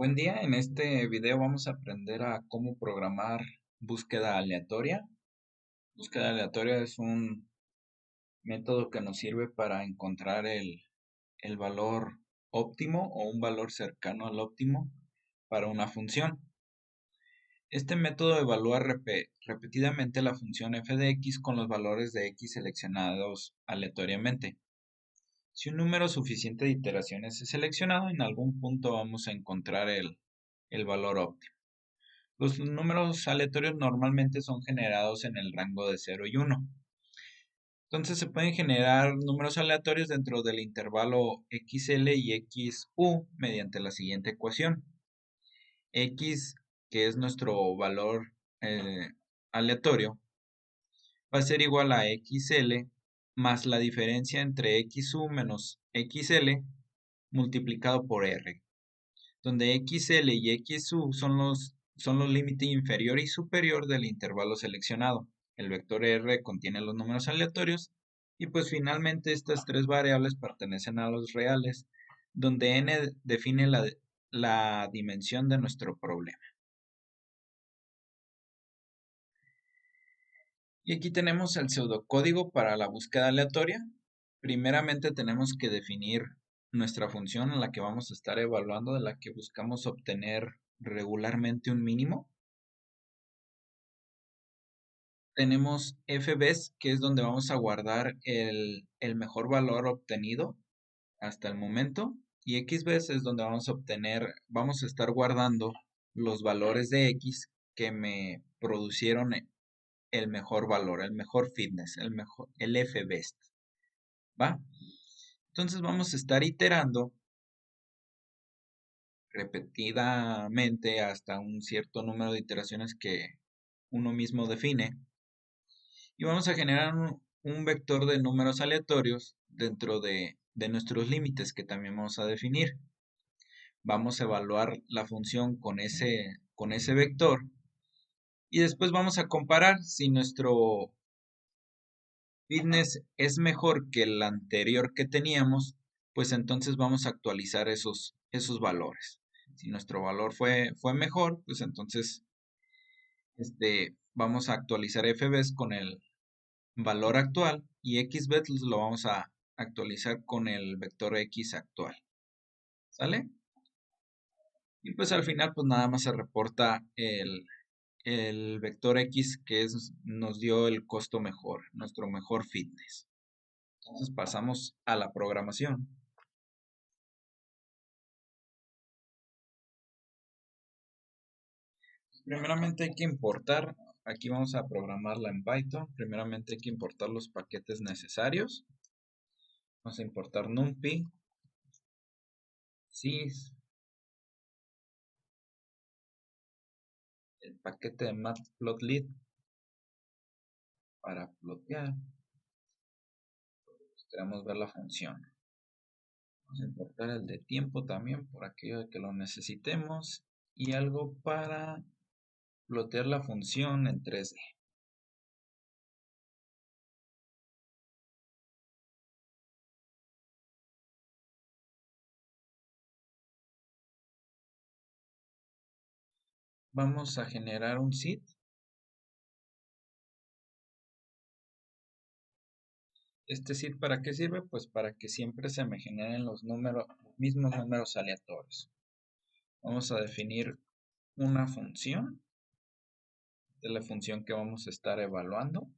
Buen día, en este video vamos a aprender a cómo programar búsqueda aleatoria. Búsqueda aleatoria es un método que nos sirve para encontrar el valor óptimo o un valor cercano al óptimo para una función. Este método evalúa repetidamente la función f de x con los valores de x seleccionados aleatoriamente. Si un número suficiente de iteraciones es seleccionado, en algún punto vamos a encontrar el valor óptimo. Los números aleatorios normalmente son generados en el rango de 0 y 1. Entonces se pueden generar números aleatorios dentro del intervalo xl y xu mediante la siguiente ecuación. X, que es nuestro valor aleatorio, va a ser igual a xl más la diferencia entre xu menos xl multiplicado por r, donde xl y xu son los límites inferior y superior del intervalo seleccionado. El vector r contiene los números aleatorios y pues finalmente estas tres variables pertenecen a los reales, donde n define la dimensión de nuestro problema. Y aquí tenemos el pseudocódigo para la búsqueda aleatoria. Primeramente tenemos que definir nuestra función en la que vamos a estar evaluando, de la que buscamos obtener regularmente un mínimo. Tenemos fbest, que es donde vamos a guardar el mejor valor obtenido hasta el momento. Y xbest es donde vamos a estar guardando los valores de x que me producieron el mejor valor, el mejor fitness, el fbest. ¿Va? Entonces vamos a estar iterando repetidamente hasta un cierto número de iteraciones que uno mismo define. Y vamos a generar un vector de números aleatorios dentro de nuestros límites que también vamos a definir. Vamos a evaluar la función con ese vector y después vamos a comparar si nuestro fitness es mejor que el anterior que teníamos, pues entonces vamos a actualizar esos valores. Si nuestro valor fue mejor, pues entonces vamos a actualizar fbest con el valor actual y xbet lo vamos a actualizar con el vector x actual. ¿Sale? Y pues al final pues nada más se reporta el vector x que nos dio el costo mejor, nuestro mejor fitness. Entonces pasamos a la programación. Primeramente hay que importar, aquí vamos a programarla en Python. Primeramente hay que importar los paquetes necesarios. Vamos a importar numpy, sys, el paquete de matplotlib para plotear. Queremos ver la función. Vamos a importar el de tiempo también por aquello de que lo necesitemos. Y algo para plotear la función en 3D. Vamos a generar un seed. Este seed, ¿para qué sirve? Pues para que siempre se me generen los mismos números aleatorios. Vamos a definir una función. Esta es la función que vamos a estar evaluando.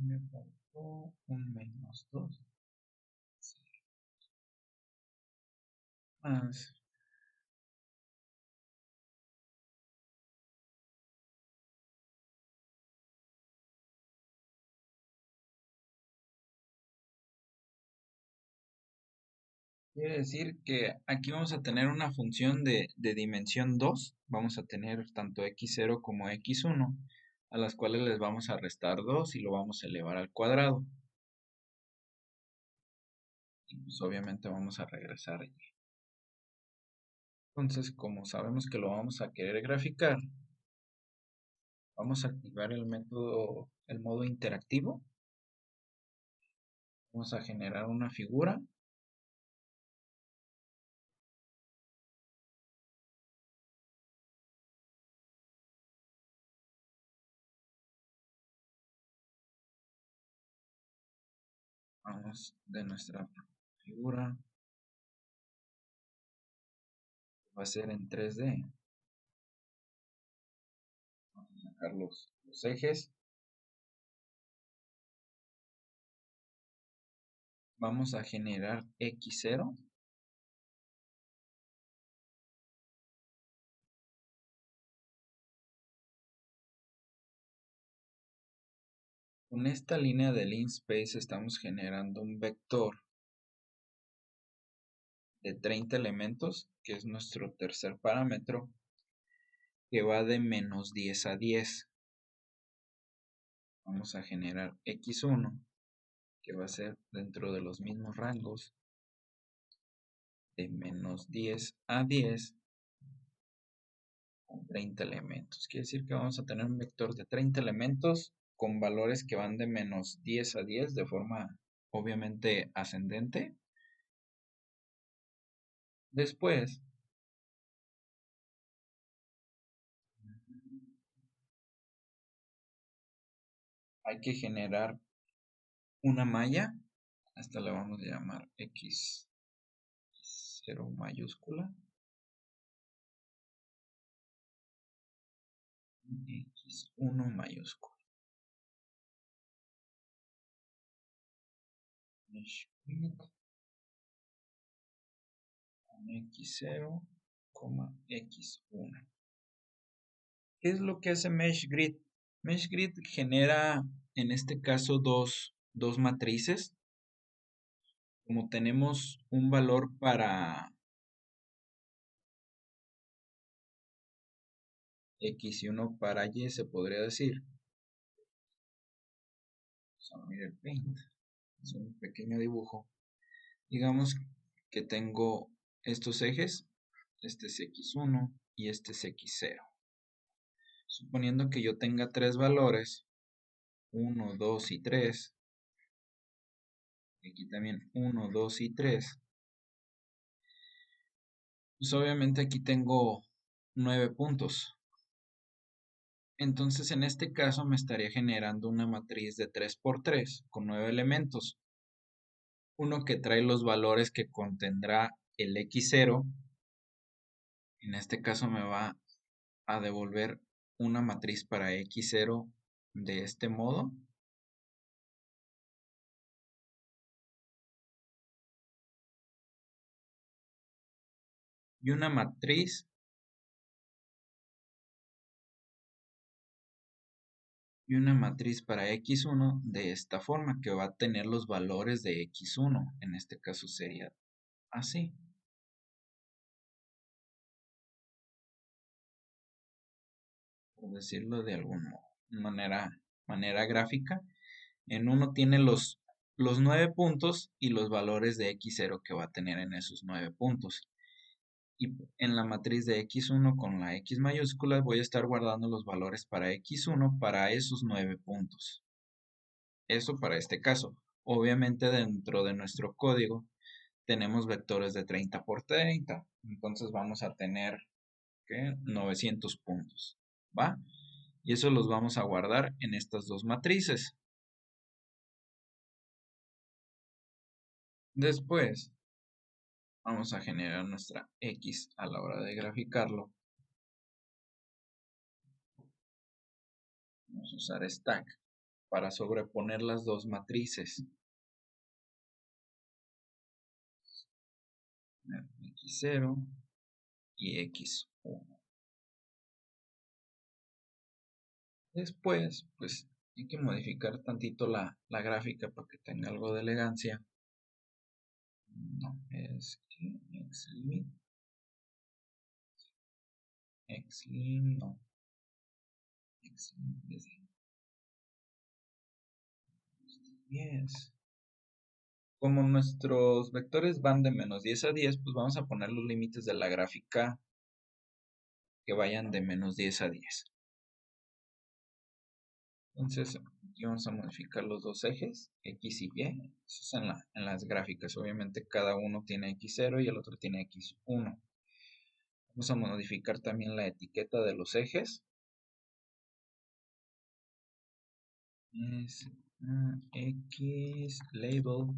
Me faltó un menos 2. Más. Quiere decir que aquí vamos a tener una función de dimensión 2. Vamos a tener tanto x0 como x1, a las cuales les vamos a restar 2 y lo vamos a elevar al cuadrado. y pues obviamente vamos a regresar allí. Entonces, como sabemos que lo vamos a querer graficar, vamos a activar el modo interactivo. Vamos a generar una figura. Vamos de nuestra figura. Va a ser en 3D. Vamos a sacar los ejes. Vamos a generar X0. Con esta línea de linspace estamos generando un vector de 30 elementos, que es nuestro tercer parámetro, que va de menos 10 a 10. Vamos a generar X1, que va a ser dentro de los mismos rangos, de menos 10 a 10, con 30 elementos. Quiere decir que vamos a tener un vector de 30 elementos con valores que van de menos 10 a 10 de forma obviamente ascendente. Después hay que generar una malla. A esta la vamos a llamar X0 mayúscula. X1 mayúscula. Mesh grid con X0, X1. ¿Qué es lo que hace Mesh Grid? Mesh Grid genera en este caso dos matrices. Como tenemos un valor para X y uno para Y, se podría decir. Vamos a abrir el Paint. Es un pequeño dibujo. Digamos que tengo estos ejes. Este es X1 y este es X0. Suponiendo que yo tenga tres valores, 1, 2 y 3. Aquí también 1, 2 y 3. Pues obviamente aquí tengo 9 puntos. Entonces en este caso me estaría generando una matriz de 3 por 3 con 9 elementos. Uno que trae los valores que contendrá el X0. En este caso me va a devolver una matriz para X0 de este modo. Y una matriz para X1 de esta forma, que va a tener los valores de X1. En este caso sería así. Por decirlo de alguna manera gráfica. En uno tiene los 9 puntos y los valores de X0 que va a tener en esos 9 puntos. Y en la matriz de X1 con la X mayúscula voy a estar guardando los valores para X1 para esos 9 puntos. Eso para este caso. Obviamente dentro de nuestro código tenemos vectores de 30 por 30. Entonces vamos a tener 900 puntos. ¿Va? Y eso los vamos a guardar en estas dos matrices. Después vamos a generar nuestra X a la hora de graficarlo. Vamos a usar stack para sobreponer las dos matrices. X0 y X1. Después, pues hay que modificar tantito la gráfica para que tenga algo de elegancia. No, es que Xlim, no. Xlim, yes. Como nuestros vectores van de -10 a 10, pues vamos a poner los límites de la gráfica que vayan de -10 a 10. Entonces, aquí vamos a modificar los dos ejes, X y Y. Eso es en las gráficas. Obviamente cada uno tiene X0 y el otro tiene X1. Vamos a modificar también la etiqueta de los ejes. Es X label.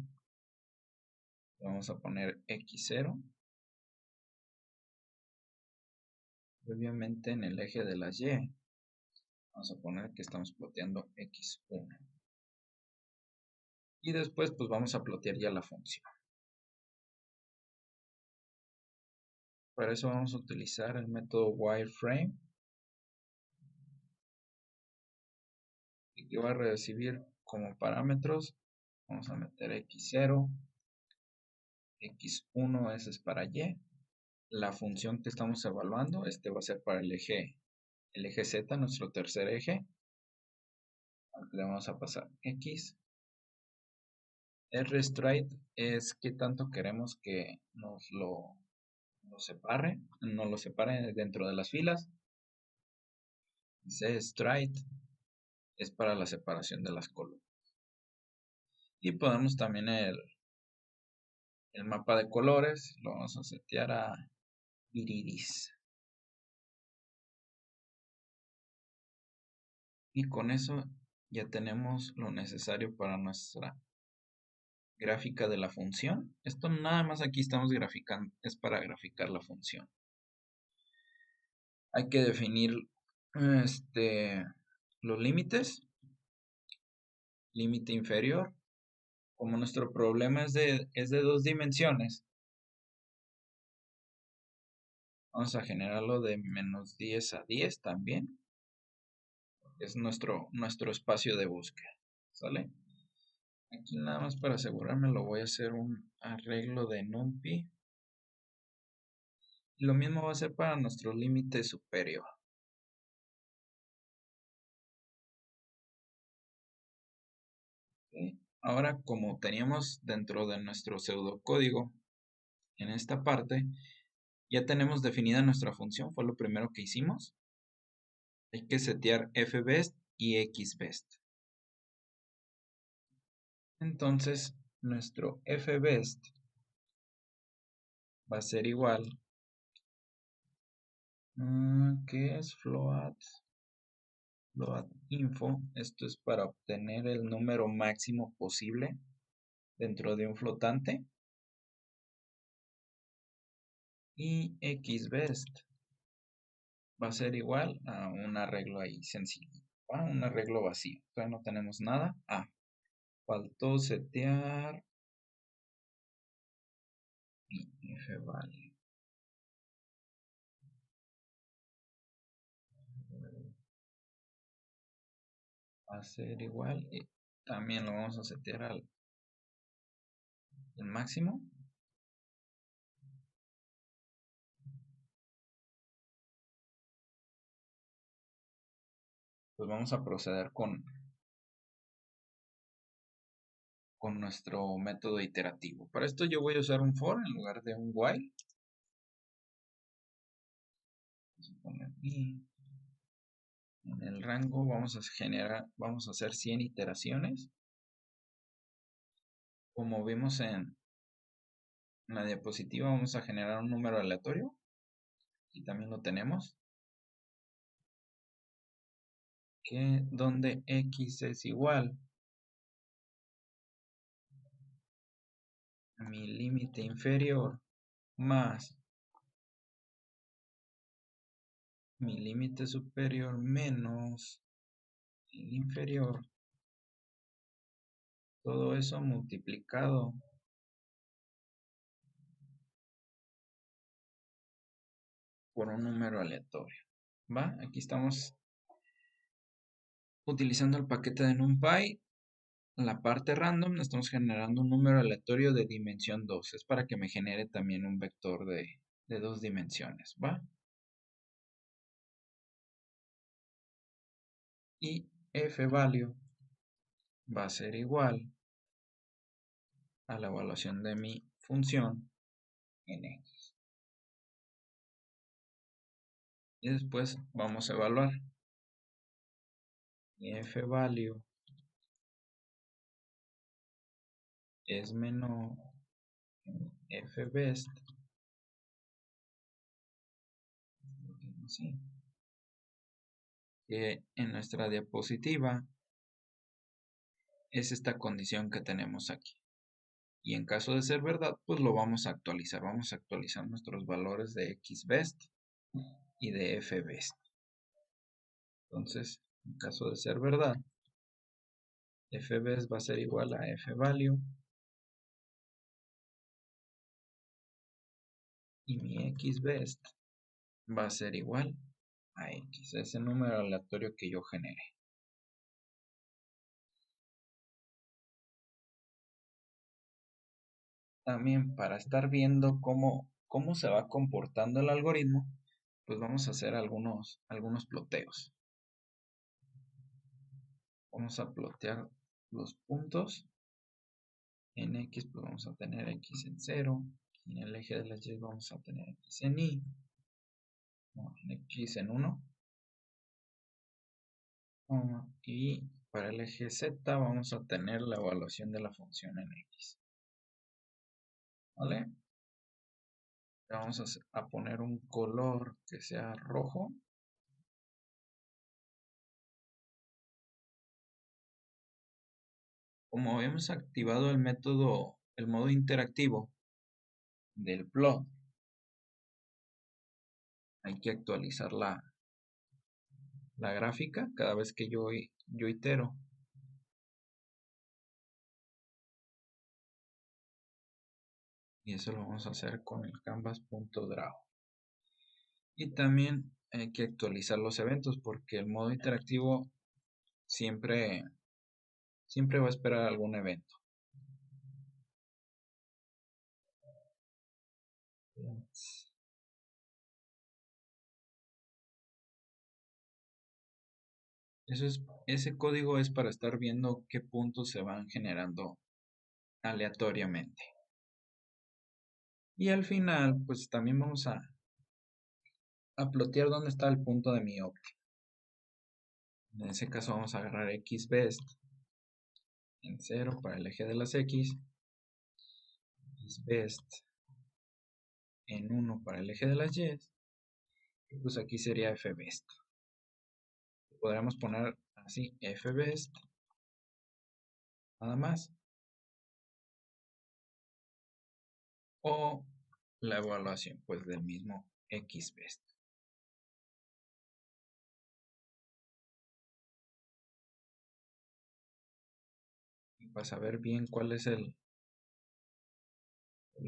Vamos a poner X0. Obviamente en el eje de las Y vamos a poner que estamos ploteando X1. Y después pues vamos a plotear ya la función. Para eso vamos a utilizar el método wireframe. Y que va a recibir como parámetros. Vamos a meter X0. X1, ese es para Y. La función que estamos evaluando, este va a ser para el eje Z, nuestro tercer eje. Le vamos a pasar X. rstride es que tanto queremos que nos lo separe dentro de las filas. cstride es para la separación de las columnas. Y podemos también el mapa de colores, lo vamos a setear a iris. Y con eso ya tenemos lo necesario para nuestra gráfica de la función. Esto nada más aquí estamos graficando, es para graficar la función. Hay que definir los límites. Límite inferior. Como nuestro problema es de 2 dimensiones, vamos a generarlo de -10 a 10 también. Es nuestro espacio de búsqueda. ¿Sale? Aquí nada más para asegurarme lo voy a hacer un arreglo de NumPy. Y lo mismo va a ser para nuestro límite superior. ¿Okay? Ahora, como teníamos dentro de nuestro pseudocódigo, en esta parte, ya tenemos definida nuestra función, fue lo primero que hicimos. Hay que setear fbest y xbest. Entonces, nuestro fbest va a ser igual, ¿qué es float info? Esto es para obtener el número máximo posible dentro de un flotante. Y xbest va a ser igual a un arreglo ahí sencillo, un arreglo vacío. Todavía no tenemos nada. Faltó setear y fvalue. Va a ser igual. Y también lo vamos a setear al máximo. Pues vamos a proceder con nuestro método iterativo. Para esto yo voy a usar un for en lugar de un while. Vamos a poner en el rango vamos a hacer 100 iteraciones. Como vimos en la diapositiva, vamos a generar un número aleatorio. Y también lo tenemos. Donde x es igual a mi límite inferior más mi límite superior menos el inferior. Todo eso multiplicado por un número aleatorio. ¿Va? Aquí estamos utilizando el paquete de NumPy. La parte random estamos generando un número aleatorio de dimensión 2. Es para que me genere también un vector de 2 dimensiones. ¿Va? Y fvalue va a ser igual a la evaluación de mi función en X. Y después vamos a evaluar mi f-value es menor que f-best, ¿sí? Que en nuestra diapositiva es esta condición que tenemos aquí. Y en caso de ser verdad, pues lo vamos a actualizar. Vamos a actualizar nuestros valores de xbest y de fbest. Entonces, en caso de ser verdad, fbest va a ser igual a fvalue y mi xbest va a ser igual a x, ese número aleatorio que yo generé. También para estar viendo cómo se va comportando el algoritmo, pues vamos a hacer algunos ploteos. Vamos a plotear los puntos. En X pues vamos a tener X en 0. En el eje de las Y vamos a tener X en Y. No, en X en 1. Y para el eje Z vamos a tener la evaluación de la función en X. ¿Vale? Vamos a poner un color que sea rojo. Como hemos activado el modo interactivo del plot, hay que actualizar la gráfica cada vez que yo itero. Y eso lo vamos a hacer con el canvas.draw. Y también hay que actualizar los eventos porque el modo interactivo siempre va a esperar algún evento. Ese código es para estar viendo qué puntos se van generando aleatoriamente. Y al final, pues también vamos a plotear dónde está el punto de mi óptima. En ese caso vamos a agarrar xbest en 0 para el eje de las x, xbest en 1 para el eje de las y, y pues aquí sería fbest. Podríamos poner así fbest, nada más, o la evaluación pues del mismo xbest. Y para saber bien cuál es el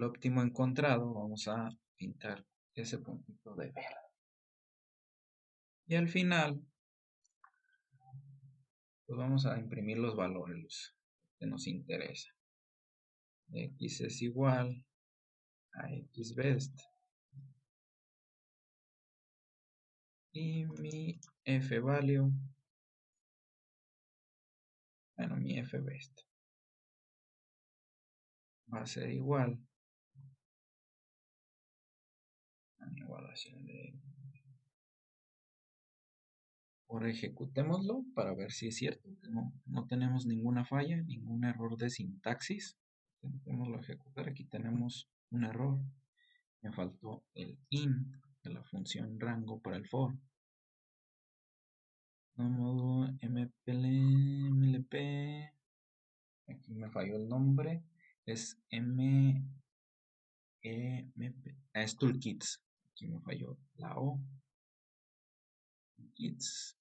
óptimo encontrado, vamos a pintar ese puntito de verde. Y al final, pues vamos a imprimir los valores que nos interesa. X es igual a xbest y mi f-value, bueno, mi fbest va a ser igual a mi evaluación de... Ahora ejecutémoslo para ver si es cierto que no tenemos ninguna falla, ningún error de sintaxis. Intentémoslo ejecutar. Aquí tenemos un error. Me faltó el int de la función rango para el for. No modo mlp. Aquí me falló el nombre. Es es toolkits. Aquí me falló la O. Kits.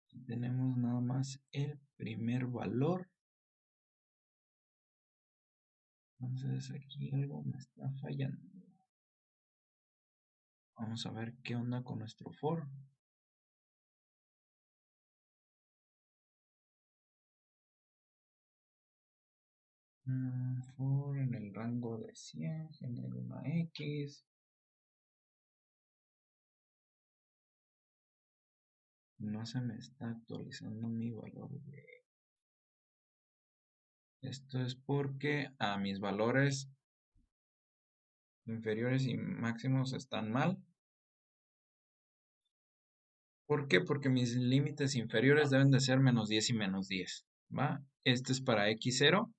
Aquí tenemos nada más el primer valor. Entonces aquí algo me está fallando. Vamos a ver qué onda con nuestro for. For en el rango de 100 genera una X. No se me está actualizando mi valor de... Esto es porque a mis valores inferiores y máximos están mal. ¿Por qué? Porque mis límites inferiores deben de ser menos 10 y menos 10, ¿va? Este es para x0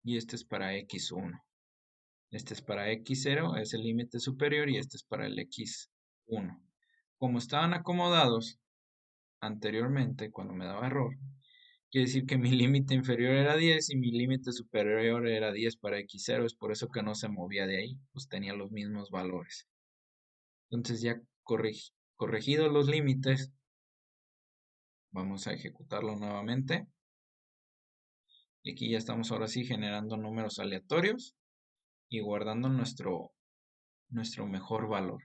y este es para x1. Este es para x0, es el límite superior, y este es para el x1. Como estaban acomodados anteriormente, cuando me daba error, quiere decir que mi límite inferior era 10 y mi límite superior era 10 para x0. Es por eso que no se movía de ahí, pues tenía los mismos valores. Entonces ya corregidos los límites, vamos a ejecutarlo nuevamente. Y aquí ya estamos ahora sí generando números aleatorios y guardando nuestro mejor valor.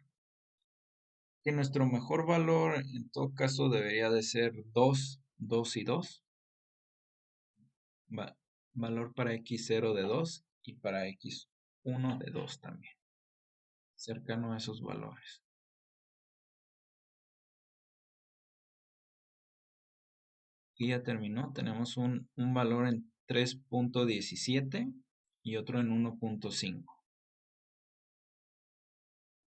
Que nuestro mejor valor en todo caso debería de ser 2, 2 y 2. Valor para x0 de 2 y para x1 de 2 también. Cercano a esos valores. Y ya terminó. Tenemos un valor en 3.17 y otro en 1.5.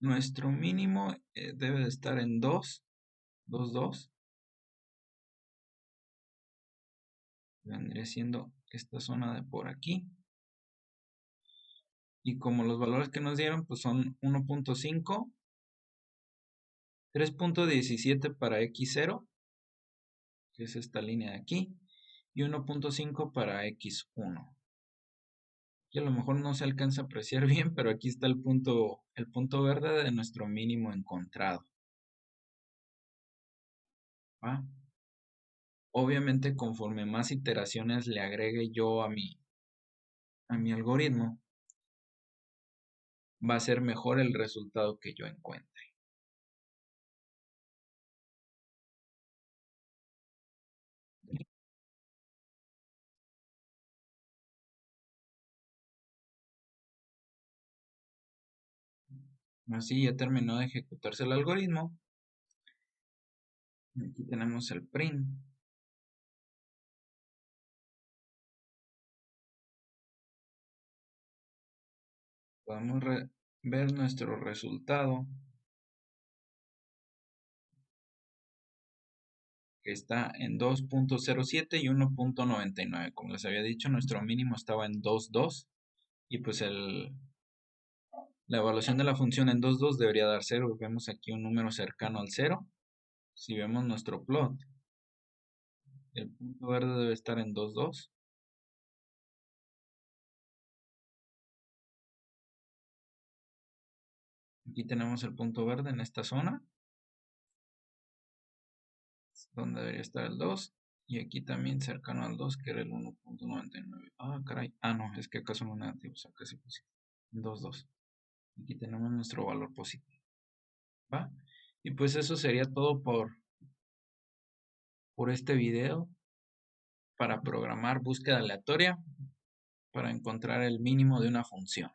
Nuestro mínimo debe de estar en 2, 2, 2. Vendría siendo esta zona de por aquí. Y como los valores que nos dieron pues son 1.5, 3.17 para x0, que es esta línea de aquí, y 1.5 para x1. Y a lo mejor no se alcanza a apreciar bien, pero aquí está el punto verde de nuestro mínimo encontrado. ¿Va? Obviamente conforme más iteraciones le agregue yo a mi algoritmo, va a ser mejor el resultado que yo encuentre. Así ya terminó de ejecutarse el algoritmo. Aquí tenemos el print. Podemos ver nuestro resultado, que está en 2.07 y 1.99. Como les había dicho, nuestro mínimo estaba en 2.2 y pues la evaluación de la función en 2.2 debería dar 0. Vemos aquí un número cercano al 0. Si vemos nuestro plot, el punto verde debe estar en 2.2. Aquí tenemos el punto verde en esta zona, donde debería estar el 2. Y aquí también cercano al 2, que era el 1.99. Ah, caray. Ah, no, es que acá son negativos. Acá sí puse 2.2. Aquí tenemos nuestro valor positivo. ¿Va? Y pues eso sería todo por este video para programar búsqueda aleatoria para encontrar el mínimo de una función.